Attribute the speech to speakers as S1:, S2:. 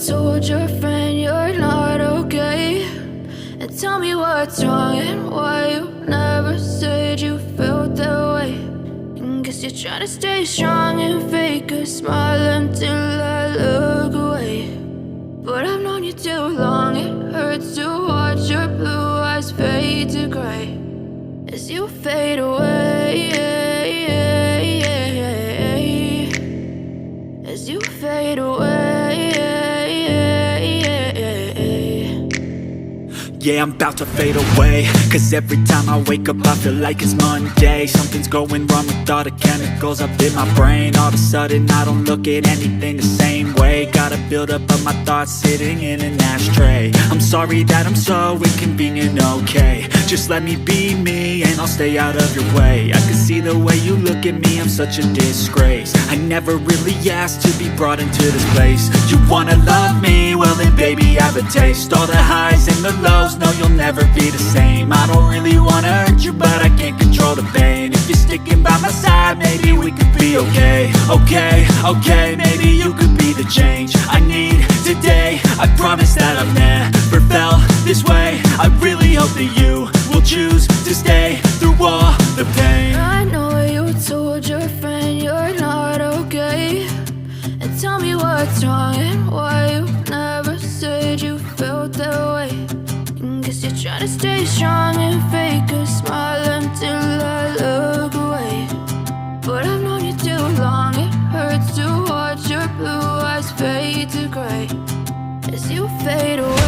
S1: told your friend you're not okay? And tell me what's wrong and why you never said you felt that way. And guess you're trying to stay strong and fake a smile until I look away. But I've known you too long, it hurts to watch your blue eyes fade to gray as you fade away, as you fade away.
S2: Yeah, I'm about to fade away, cause every time I wake up I feel like it's Monday. Something's going wrong with all the chemicals up in my brain. All of a sudden I don't look at anything the same way. Got a build-up of my thoughts sitting in an ashtray. I'm sorry that I'm so inconvenient, okay? Just let me be me and I'll stay out of your way. I can see the way you look at me, I'm such a disgrace. I never really asked to be brought into this place. You wanna love me? Well then baby, have a taste. All the highs and the lows, no, you'll never be the same. I don't really wanna hurt you, but I can't control the pain. If you're sticking by my side, maybe we could be okay. Okay, maybe you could be the change I need today. I promise that I've never felt this way. I really hope that you will choose to stay through all the pain.
S1: I know you told your friend you're not okay. And tell me what's wrong and why you never said you felt that way. Guess you're trying to stay strong and fake a smile until I look away. But I've known you too long, it hurts to watch your blue eyes fade to gray as you fade away.